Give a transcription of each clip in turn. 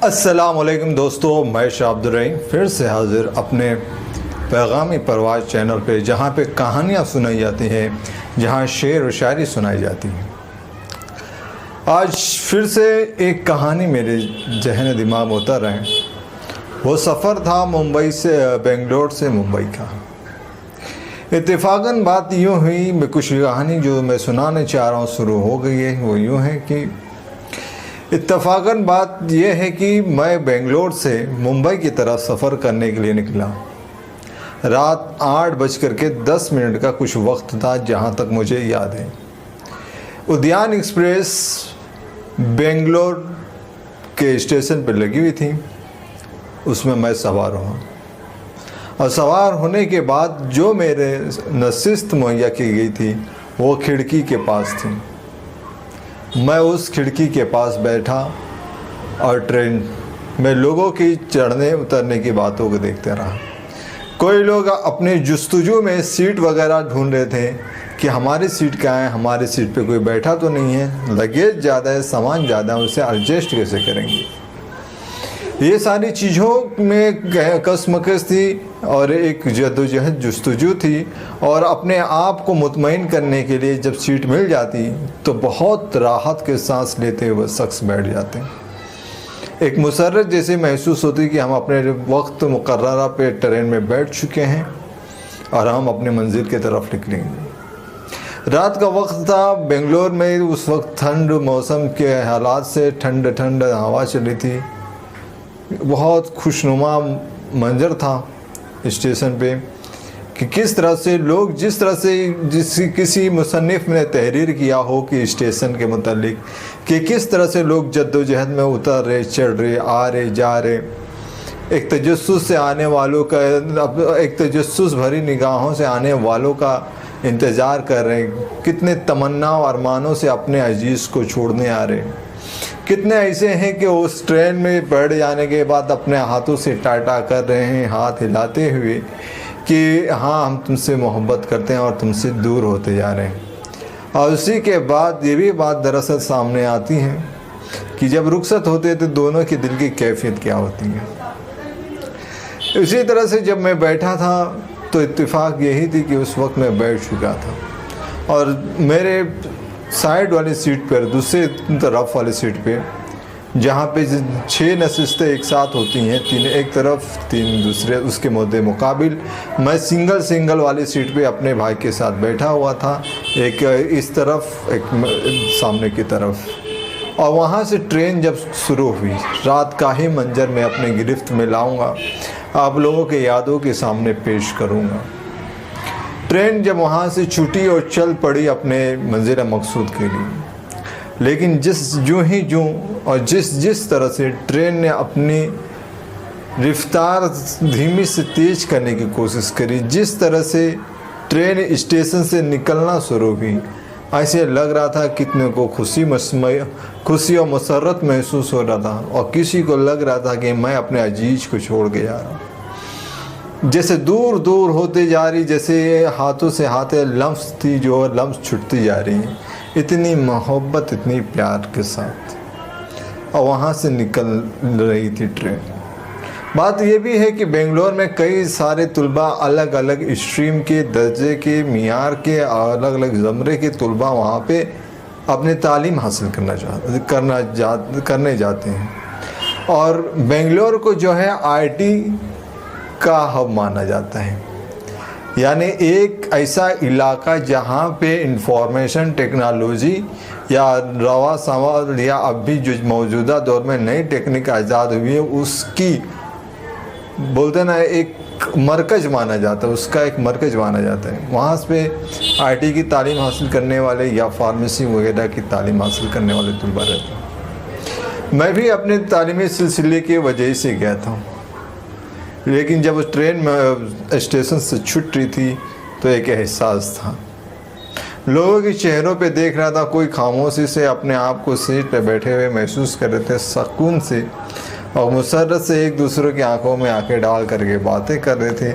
अस्सलामुअलैकुम दोस्तों, मैं शाह अब्दुल रहीम फिर से हाजिर अपने पैगामी परवाज़ चैनल पे, जहाँ पे कहानियाँ सुनाई जाती हैं, जहाँ शेर व शायरी सुनाई जाती है। आज फिर से एक कहानी मेरे जहन दिमाग में उतर रहे हैं। वो सफ़र था मुंबई से बेंगलोर से मुंबई का। इत्तेफाकन बात यूँ हुई, मैं कुछ कहानी जो मैं सुनाने चाह रहा हूँ शुरू हो गई है। वो यूँ है कि इत्तेफाकन बात यह है कि मैं बेंगलोर से मुंबई की तरफ सफ़र करने के लिए निकला। रात 8:10 का कुछ वक्त था, जहाँ तक मुझे याद है। उद्यान एक्सप्रेस बेंगलोर के स्टेशन पर लगी हुई थी। उसमें मैं सवार हुआ और सवार होने के बाद जो मेरे नशिस्त मुहैया की गई थी वो खिड़की के पास थी। मैं उस खिड़की के पास बैठा और ट्रेन में लोगों की चढ़ने उतरने की बातों को देखते रहा। कोई लोग अपने जुस्तजू में सीट वगैरह ढूंढ रहे थे कि हमारी सीट कहाँ है, हमारी सीट पे कोई बैठा तो नहीं है, लगेज ज़्यादा है, सामान ज़्यादा है, उसे एडजस्ट कैसे करेंगे। ये सारी चीज़ों में कसमकस थी और एक जद्दोजहद जुस्तजू थी। और अपने आप को मुतमईन करने के लिए जब सीट मिल जाती तो बहुत राहत के सांस लेते हुए शख्स बैठ जाते हैं। एक मुसर्रत जैसी महसूस होती कि हम अपने वक्त मुकर्ररा पे ट्रेन में बैठ चुके हैं और हम अपने मंजिल की तरफ निकलेंगे। रात का वक्त था। बेंगलोर में उस वक्त ठंड मौसम के हालात से ठंड हवा चली थी। बहुत खुशनुमा मंजर था स्टेशन पे कि किस तरह से लोग, जिस तरह से किसी मुसन्निफ़ ने तहरीर किया हो कि स्टेशन के मुतालिक कि किस तरह से लोग जद्दोजहद में उतर रहे, चढ़ रहे, आ रहे, जा रहे, एक तजस्सुस से आने वालों का, एक तजस्सुस भरी निगाहों से आने वालों का इंतज़ार कर रहे हैं। कितने तमन्ना और अरमानों से अपने अजीज़ को छोड़ने आ रहे हैं। कितने ऐसे हैं कि उस ट्रेन में बैठ जाने के बाद अपने हाथों से टाटा कर रहे हैं, हाथ हिलाते हुए कि हाँ, हम तुमसे मोहब्बत करते हैं और तुमसे दूर होते जा रहे हैं। और उसी के बाद ये भी बात दरअसल सामने आती है कि जब रुखसत होते तो दोनों की दिल की कैफियत क्या होती है। इसी तरह से जब मैं बैठा था तो इत्तेफाक यही थी कि उस वक्त मैं बैठ चुका था और मेरे साइड वाली सीट पर, दूसरे तरफ वाली सीट पे, जहाँ पे 6 नशिस्तें एक साथ होती हैं, 3 एक तरफ 3 दूसरे, उसके मद्दे मुकाबिल मैं सिंगल वाली सीट पे अपने भाई के साथ बैठा हुआ था, एक इस तरफ एक सामने की तरफ। और वहाँ से ट्रेन जब शुरू हुई, रात का ही मंजर मैं अपने गिरफ्त में लाऊंगा, आप लोगों के यादों के सामने पेश करूँगा। ट्रेन जब वहाँ से छूटी और चल पड़ी अपने मंजिल मकसूद के लिए, लेकिन जिस तरह से ट्रेन ने अपनी रफ्तार धीमी से तेज़ करने की कोशिश करी, जिस तरह से ट्रेन स्टेशन से निकलना शुरू हुई, ऐसे लग रहा था कितने को खुशी और मसरत महसूस हो रहा था और किसी को लग रहा था कि मैं अपने अजीज को छोड़ के जा रहा हूँ। जैसे दूर दूर होते जा रही, जैसे हाथों से हाथे लम्स थी जो लम्स छुटती जा रही हैं, इतनी मोहब्बत, इतनी प्यार के साथ। और वहाँ से निकल रही थी ट्रेन। बात ये भी है कि बेंगलोर में कई सारे तुलबा, अलग अलग स्ट्रीम के, दर्जे के, मियार के, अलग अलग ज़मरे के तुलबा वहाँ पे अपनी तालीम हासिल करने जाते हैं। और बेंगलोर को जो है IT का हब माना जाता है, यानी एक ऐसा इलाका जहाँ पे इंफॉर्मेशन टेक्नोलॉजी या रवा सवाल या अब भी जो मौजूदा दौर में नई टेक्निक आज़ाद हुई है, उसकी बोलते ना एक मरकज़ माना जाता है, उसका एक मरकज़ माना जाता है। वहाँ पे IT की तालीम हासिल करने वाले या फार्मेसी वगैरह की तालीम हासिल करने वाले तुलबा रहते हैं। मैं भी अपने तालीमी सिलसिले की वजह से गया था, लेकिन जब उस ट्रेन में स्टेशन से छूट रही थी तो एक एहसास था। लोगों के चेहरों पे देख रहा था, कोई खामोशी से अपने आप को सीट पे बैठे हुए महसूस कर रहे थे, सुकून से और मुसर्रत से एक दूसरे की आंखों में आंखें डाल करके बातें कर रहे थे,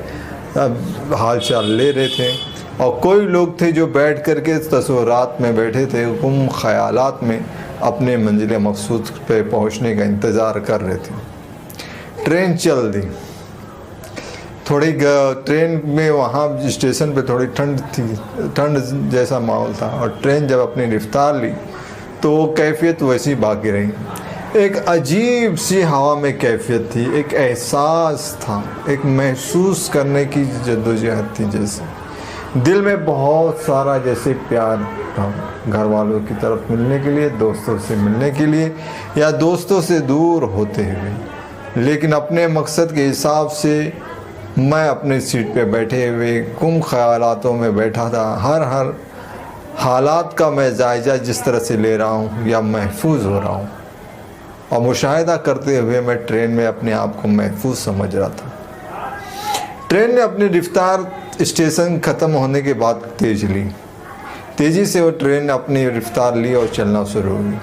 हाल चाल ले रहे थे। और कोई लोग थे जो बैठ करके तस्वुरात में बैठे थे, गुम ख्यालात में, अपने मंजिल मकसूद पे पहुंचने का इंतज़ार कर रहे थे। ट्रेन चल दी। थोड़ी ट्रेन में वहाँ स्टेशन पे थोड़ी ठंड थी, ठंड जैसा माहौल था, और ट्रेन जब अपनी रफ्तार ली तो वो कैफियत वैसी बाकी रही। एक अजीब सी हवा में कैफियत थी, एक एहसास था, एक महसूस करने की जद्दोजहद थी। जैसे दिल में बहुत सारा जैसे प्यार था, घर वालों की तरफ मिलने के लिए, दोस्तों से मिलने के लिए, या दोस्तों से दूर होते हुए। लेकिन अपने मकसद के हिसाब से मैं अपनी सीट पे बैठे हुए गुम ख्यालातों में बैठा था। हर हालात का मैं जायज़ा जिस तरह से ले रहा हूँ या महफूज हो रहा हूँ, और मुशाहिदा करते हुए मैं ट्रेन में अपने आप को महफूज समझ रहा था। ट्रेन ने अपनी रफ्तार स्टेशन ख़त्म होने के बाद तेज़ी से वो ट्रेन अपनी रफ्तार ली और चलना शुरू हुई,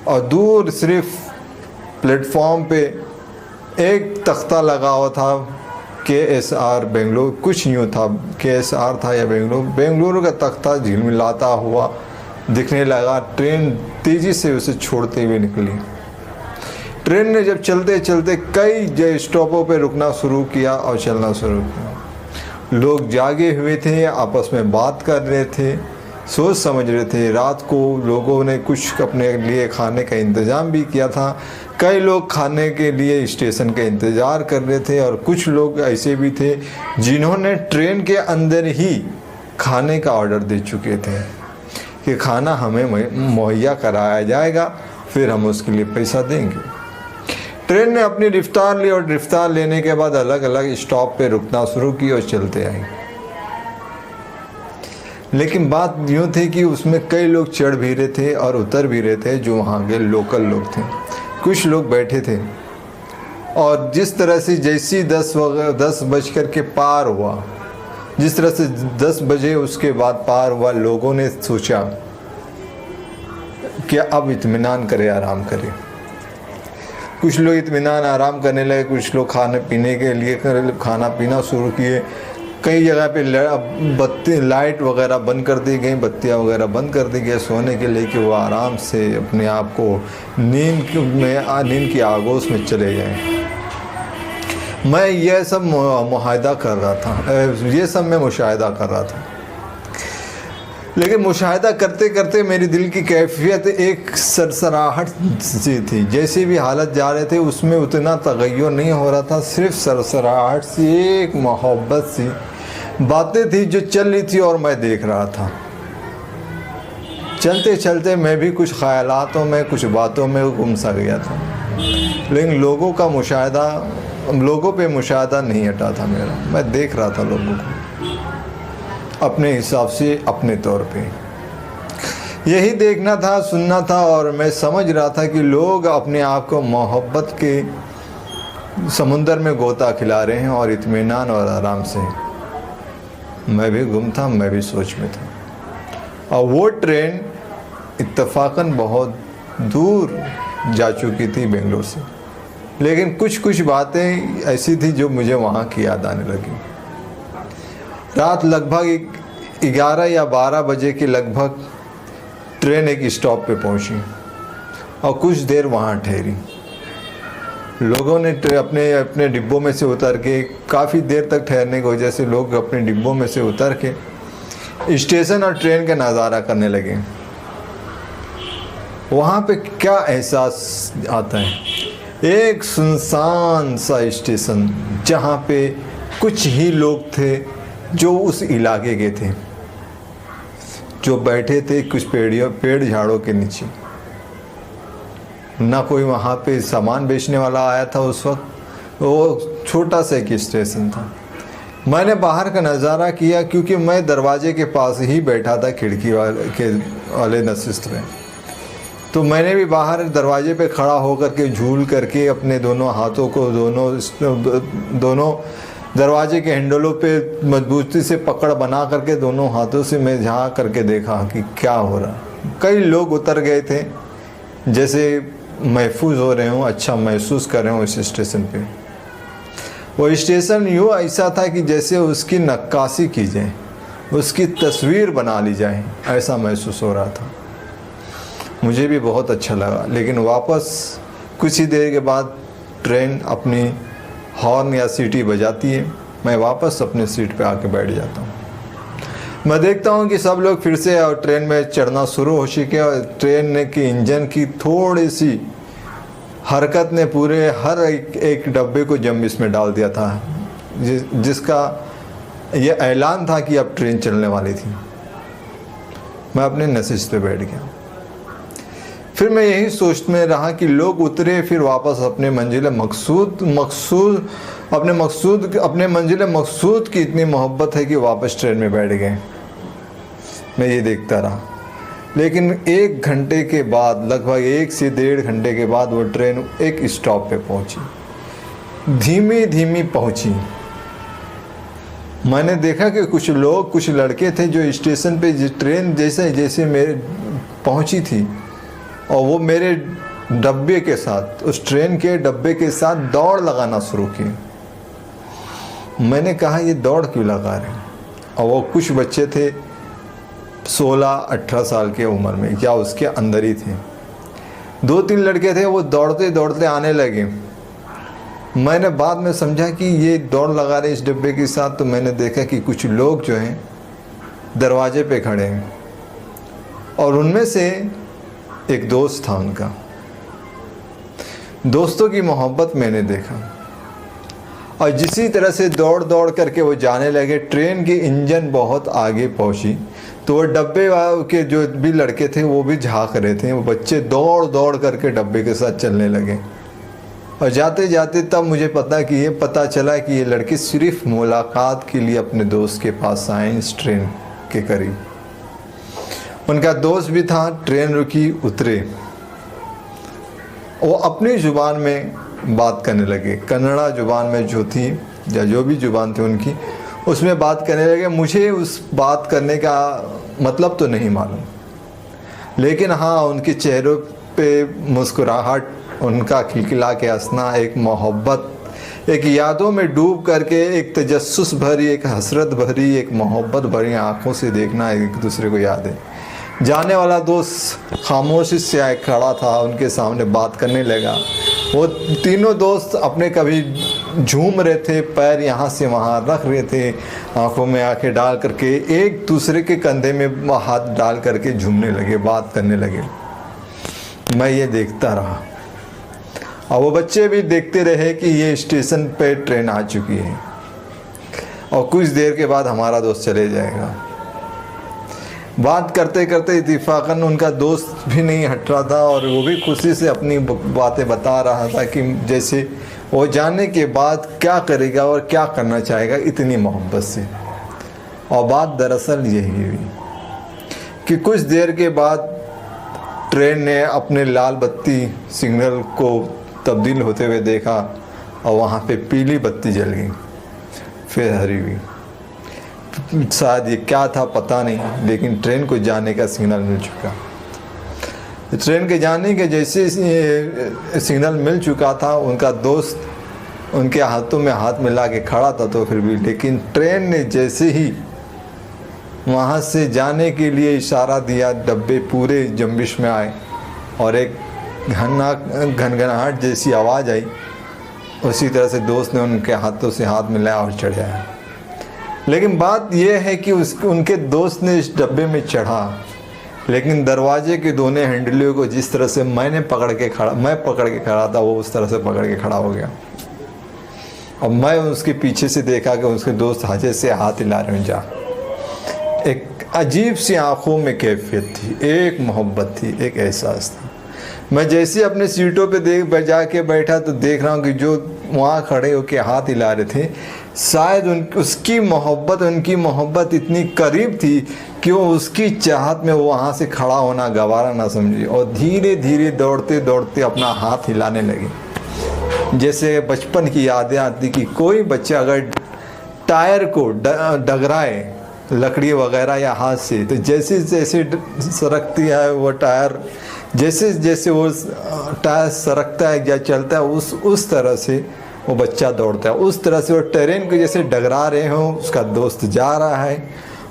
और दूर सिर्फ प्लेटफॉर्म पे एक तख्ता लगा हुआ था, KSR बेंगलुरु, कुछ यूँ था, KSR था या बेंगलुरु का तख्ता झिलमिलाता हुआ दिखने लगा। ट्रेन तेज़ी से उसे छोड़ते हुए निकली। ट्रेन ने जब चलते चलते कई स्टॉपों पे रुकना शुरू किया और चलना शुरू किया। लोग जागे हुए थे, आपस में बात कर रहे थे, सोच समझ रहे थे। रात को लोगों ने कुछ अपने लिए खाने का इंतज़ाम भी किया था। कई लोग खाने के लिए स्टेशन का इंतज़ार कर रहे थे, और कुछ लोग ऐसे भी थे जिन्होंने ट्रेन के अंदर ही खाने का ऑर्डर दे चुके थे कि खाना हमें मुहैया कराया जाएगा, फिर हम उसके लिए पैसा देंगे। ट्रेन ने अपनी रफ्तार ली, और रफ्तार लेने के बाद अलग अलग स्टॉप पे रुकना शुरू की और चलते आई। लेकिन बात यूँ थी कि उसमें कई लोग चढ़ भी रहे थे और उतर भी रहे थे, जो वहाँ के लोकल लोग थे। कुछ लोग बैठे थे, और जिस तरह से जैसी 10 बजकर के पार हुआ, जिस तरह से 10 बजे उसके बाद पार हुआ, लोगों ने सोचा कि अब इत्मीनान करे, आराम करे। कुछ लोग इत्मीनान आराम करने लगे, कुछ लोग खाने पीने के लिए खाना पीना शुरू किए। कई जगह पे बत्ती लाइट वगैरह बंद कर दी गई, बत्तियाँ वगैरह बंद कर दी गई सोने के लिए, कि वो आराम से अपने आप को नींद की आगोश में चले जाएं। मैं ये सब मुशाहिदा कर रहा था, लेकिन मुशाहिदा करते करते मेरी दिल की कैफियत एक सरसराहट सी थी। जैसी भी हालत जा रहे थे उसमें उतना तगय्युर नहीं हो रहा था, सिर्फ सरसराहट सी, एक मोहब्बत सी बातें थी जो चल रही थी, और मैं देख रहा था। चलते चलते मैं भी कुछ ख्यालातों में, कुछ बातों में गुम सा गया था। लेकिन लोगों पे मुशाहिदा नहीं हटा था मेरा। मैं देख रहा था लोगों को अपने हिसाब से, अपने तौर पे। यही देखना था, सुनना था, और मैं समझ रहा था कि लोग अपने आप को मोहब्बत के समुंदर में गोता खिला रहे हैं, और इत्मीनान और आराम से। मैं भी गुम था, मैं भी सोच में था। और वो ट्रेन इत्तफाकन बहुत दूर जा चुकी थी बेंगलोर से, लेकिन कुछ बातें ऐसी थी जो मुझे वहाँ की याद आने लगी। रात लगभग 11 या 12 बजे के लगभग ट्रेन एक स्टॉप पे पहुंची, और कुछ देर वहाँ ठहरी। लोगों ने अपने डिब्बों में से उतर के, काफ़ी देर तक ठहरने की वजह से लोग अपने डिब्बों में से उतर के स्टेशन और ट्रेन का नज़ारा करने लगे। वहाँ पे क्या एहसास आता है, एक सुनसान सा स्टेशन जहाँ पे कुछ ही लोग थे जो उस इलाके के थे, जो बैठे थे कुछ पेड़ झाड़ों के नीचे। ना कोई वहाँ पे सामान बेचने वाला आया था उस वक्त। वो छोटा सा एक स्टेशन था। मैंने बाहर का नज़ारा किया, क्योंकि मैं दरवाजे के पास ही बैठा था, खिड़की वाले नशिस्त में। तो मैंने भी बाहर दरवाजे पे खड़ा होकर के झूल करके अपने दोनों हाथों को दोनों दरवाजे के हैंडलों पे मजबूती से पकड़ बना करके दोनों हाथों से मैं झाँक करके देखा कि क्या हो रहा। कई लोग उतर गए थे, जैसे महफूज हो रहे हों, अच्छा महसूस कर रहे हों इस स्टेशन पे। वो स्टेशन यूँ ऐसा था कि जैसे उसकी नक्काशी की जाए, उसकी तस्वीर बना ली जाए, ऐसा महसूस हो रहा था। मुझे भी बहुत अच्छा लगा। लेकिन वापस कुछ ही देर के बाद ट्रेन अपनी हॉर्न या सीटी बजाती है, मैं वापस अपने सीट पे आके बैठ जाता हूँ। मैं देखता हूँ कि सब लोग फिर से और ट्रेन में चढ़ना शुरू हो चुके और ट्रेन के इंजन की थोड़ी सी हरकत ने पूरे हर एक डब्बे को जंबिश में डाल दिया था, जिसका ये ऐलान था कि अब ट्रेन चलने वाली थी। मैं अपने नशिश पे बैठ गया। फिर मैं यही सोच में रहा कि लोग उतरे, फिर वापस अपने मंजिल मकसूद की इतनी मोहब्बत है कि वापस ट्रेन में बैठ गए। मैं ये देखता रहा। लेकिन 1 घंटे के बाद, लगभग 1 से 1.5 घंटे के बाद वो ट्रेन एक स्टॉप पे पहुंची, धीमी धीमी पहुंची। मैंने देखा कि कुछ लड़के थे जो स्टेशन पे ट्रेन जैसे मेरे पहुंची थी, और वो मेरे डब्बे के साथ, उस ट्रेन के डब्बे के साथ दौड़ लगाना शुरू की। मैंने कहा ये दौड़ क्यों लगा रहे हैं? और वो कुछ बच्चे थे 16-18 साल के उम्र में या उसके अंदर ही थे। 2-3 लड़के थे, वो दौड़ते दौड़ते आने लगे। मैंने बाद में समझा कि ये दौड़ लगा रहे इस डब्बे के साथ। तो मैंने देखा कि कुछ लोग जो हैं दरवाजे पे खड़े हैं, और उनमें से एक दोस्त था। उनका दोस्तों की मोहब्बत मैंने देखा। और जिसी तरह से दौड़ दौड़ करके वो जाने लगे, ट्रेन की इंजन बहुत आगे पहुंची, तो वो डब्बे के जो भी लड़के थे वो भी झांक रहे थे। वो बच्चे दौड़ दौड़ करके डब्बे के साथ चलने लगे। और जाते जाते तब मुझे पता चला कि ये लड़के सिर्फ मुलाकात के लिए अपने दोस्त के पास आए इस ट्रेन के करीब। उनका दोस्त भी था। ट्रेन रुकी, उतरे, वो अपनी ज़ुबान में बात करने लगे, कन्नड़ा ज़ुबान में जो थी या जो भी ज़ुबान थी उनकी, उसमें बात करने लगे। मुझे उस बात करने का मतलब तो नहीं मालूम, लेकिन हाँ, उनके चेहरों पे मुस्कुराहट, उनका खिलखिला के हंसना, एक मोहब्बत, एक यादों में डूब करके एक तजस्सुस भरी, एक हसरत भरी, एक मोहब्बत भरी आंखों से देखना एक दूसरे को याद है। जाने वाला दोस्त खामोशी से खड़ा था, उनके सामने बात करने लगा। वो तीनों दोस्त अपने कभी झूम रहे थे, पैर यहाँ से वहाँ रख रहे थे, आंखों में आंखें डाल करके एक दूसरे के कंधे में हाथ डाल करके झूमने लगे, बात करने लगे। मैं ये देखता रहा, और वो बच्चे भी देखते रहे कि ये स्टेशन पे ट्रेन आ चुकी है और कुछ देर के बाद हमारा दोस्त चले जाएगा। बात करते करते इत्तेफाकन उनका दोस्त भी नहीं हट रहा था, और वो भी खुशी से अपनी बातें बता रहा था कि जैसे वो जाने के बाद क्या करेगा और क्या करना चाहेगा, इतनी मोहब्बत से। और बात दरअसल यही हुई कि कुछ देर के बाद ट्रेन ने अपने लाल बत्ती सिग्नल को तब्दील होते हुए देखा, और वहाँ पे पीली बत्ती जल गई, फिर हरी हुई। शायद ये क्या था पता नहीं, लेकिन ट्रेन को जाने का सिग्नल मिल चुका। ट्रेन के जाने के जैसे सिग्नल मिल चुका था, उनका दोस्त उनके हाथों में हाथ मिला के खड़ा था, तो फिर भी, लेकिन ट्रेन ने जैसे ही वहाँ से जाने के लिए इशारा दिया, डब्बे पूरे जंबिश में आए और एक घनघनाहट जैसी आवाज़ आई। उसी तरह से दोस्त ने उनके हाथों से हाथ मिलाया और चढ़ जाया। लेकिन बात यह है कि उनके दोस्त ने इस डब्बे में चढ़ा, लेकिन दरवाजे के दोनों हैंडलों को जिस तरह से मैं पकड़ के खड़ा था, वो उस तरह से पकड़ के खड़ा हो गया। और मैं उसके पीछे से देखा कि उसके दोस्त हाथे से हाथ हिला रहे हैं। जा एक अजीब सी आंखों में कैफियत थी, एक मोहब्बत थी, एक एहसास था। मैं जैसे अपने सीटों पे जाके बैठा तो देख रहा हूँ कि जो वहाँ खड़े होके हाथ हिला रहे थे, शायद उनकी मोहब्बत इतनी करीब थी कि वो उसकी चाहत में वो वहाँ से खड़ा होना गवारा ना समझी, और धीरे धीरे दौड़ते दौड़ते अपना हाथ हिलाने लगे। जैसे बचपन की यादें आती कि कोई बच्चा अगर टायर को डगराए लकड़ी वगैरह या हाथ से, तो जैसे जैसे सरकती है वो टायर, जैसे जैसे वो टायर सरकता है या चलता है, उस तरह से वो बच्चा दौड़ता है। उस तरह से वो ट्रेन को जैसे डगरा रहे हों, उसका दोस्त जा रहा है,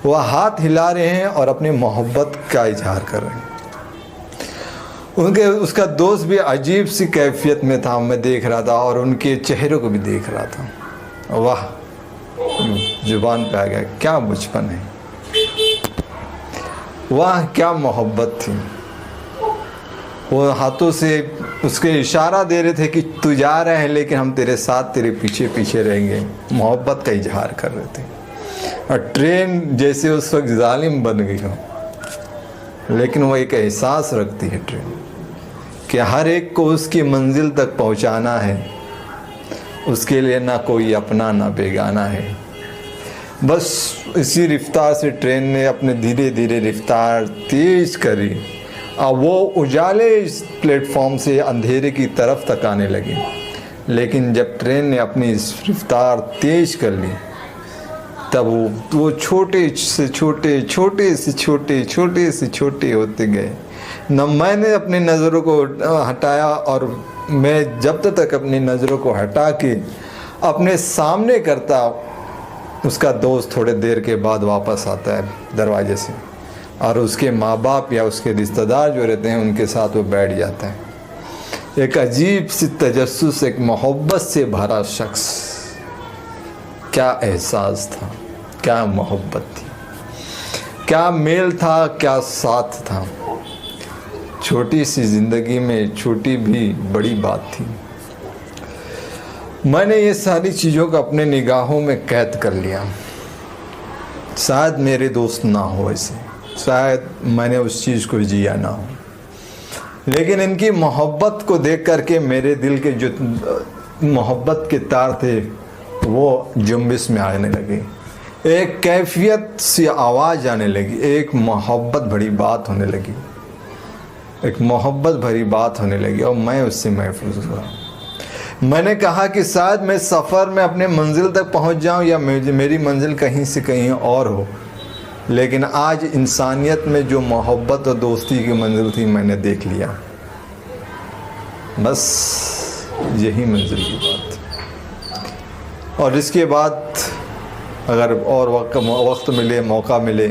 वह हाथ हिला रहे हैं और अपनी मोहब्बत का इजहार कर रहे हैं। उनके उसका दोस्त भी अजीब सी कैफियत में था, मैं देख रहा था और उनके चेहरों को भी देख रहा था। वाह, जुबान पे आ गया, क्या बचपन है, वाह क्या मोहब्बत थी। वो हाथों से उसके इशारा दे रहे थे कि तू जा रहा है लेकिन हम तेरे साथ तेरे पीछे पीछे रहेंगे, मोहब्बत का इजहार कर रहे थे। और ट्रेन जैसे उस वक्त जालिम बन गई हो, लेकिन वो एक एहसास रखती है ट्रेन कि हर एक को उसकी मंजिल तक पहुंचाना है, उसके लिए ना कोई अपना ना बेगाना है। बस इसी रफ्तार से ट्रेन ने अपने धीरे धीरे रफ्तार तेज करी। अब वो उजाले इस प्लेटफॉर्म से अंधेरे की तरफ तक आने लगी, लेकिन जब ट्रेन ने अपनी इस रफ्तार तेज कर ली तब वो छोटे से छोटे छोटे से छोटे छोटे से छोटे होते गए। न मैंने अपनी नज़रों को हटाया, और मैं जब तक अपनी नज़रों को हटा के अपने सामने करता, उसका दोस्त थोड़े देर के बाद वापस आता है दरवाजे से, और उसके माँ बाप या उसके रिश्तेदार जो रहते हैं उनके साथ वो बैठ जाता है। एक अजीब सी तजस्सुस, एक मोहब्बत से भरा शख्स। क्या एहसास था, क्या मोहब्बत थी, क्या मेल था, क्या साथ था। छोटी सी ज़िंदगी में छोटी भी बड़ी बात थी। मैंने ये सारी चीज़ों को अपने निगाहों में कैद कर लिया। शायद मेरे दोस्त ना हो ऐसे, शायद मैंने उस चीज़ को जिया ना हो, लेकिन इनकी मोहब्बत को देख करके मेरे दिल के जो मोहब्बत के तार थे वो जुम्बिश में आने लगे। एक कैफियत सी आवाज़ आने लगी, एक मोहब्बत भरी बात होने लगी, एक मोहब्बत भरी बात होने लगी, और मैं उससे महफूज हुआ। मैंने कहा कि शायद मैं सफ़र में अपने मंजिल तक पहुंच जाऊं या मेरी मंजिल कहीं से कहीं और हो, लेकिन आज इंसानियत में जो मोहब्बत और दोस्ती की मंजिल थी मैंने देख लिया। बस यही मंजिल की बात। और इसके बाद अगर और वक्त मिले, मौका मिले,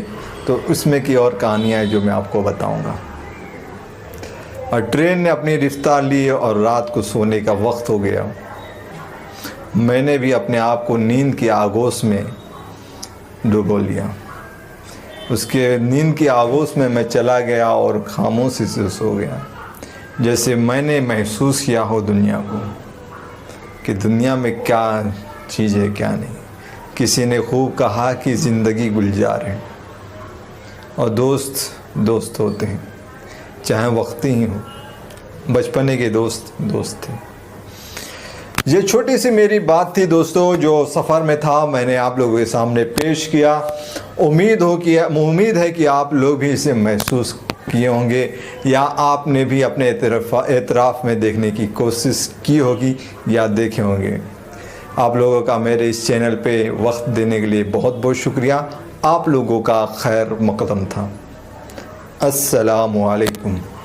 तो उसमें की और कहानियाँ जो मैं आपको बताऊंगा। और ट्रेन ने अपनी रफ्तार ली और रात को सोने का वक्त हो गया। मैंने भी अपने आप को नींद की आगोश में डुबो लिया। उसके नींद की आगोश में मैं चला गया और खामोशी से सो गया, जैसे मैंने महसूस किया हो दुनिया को, कि दुनिया में क्या चीज़ है क्या नहीं। किसी ने खूब कहा कि ज़िंदगी गुलजार है, और दोस्त दोस्त होते हैं, चाहे वक्ती ही हो। बचपने के दोस्त दोस्त थे। ये छोटी सी मेरी बात थी दोस्तों, जो सफ़र में था मैंने आप लोगों के सामने पेश किया। उम्मीद है कि आप लोग भी इसे महसूस किए होंगे, या आपने भी अपने एतराफ़ में देखने की कोशिश की होगी या देखे होंगे। आप लोगों का मेरे इस चैनल पे वक्त देने के लिए बहुत बहुत शुक्रिया। आप लोगों का खैर मक़दम था। अस्सलामु अलैकुम।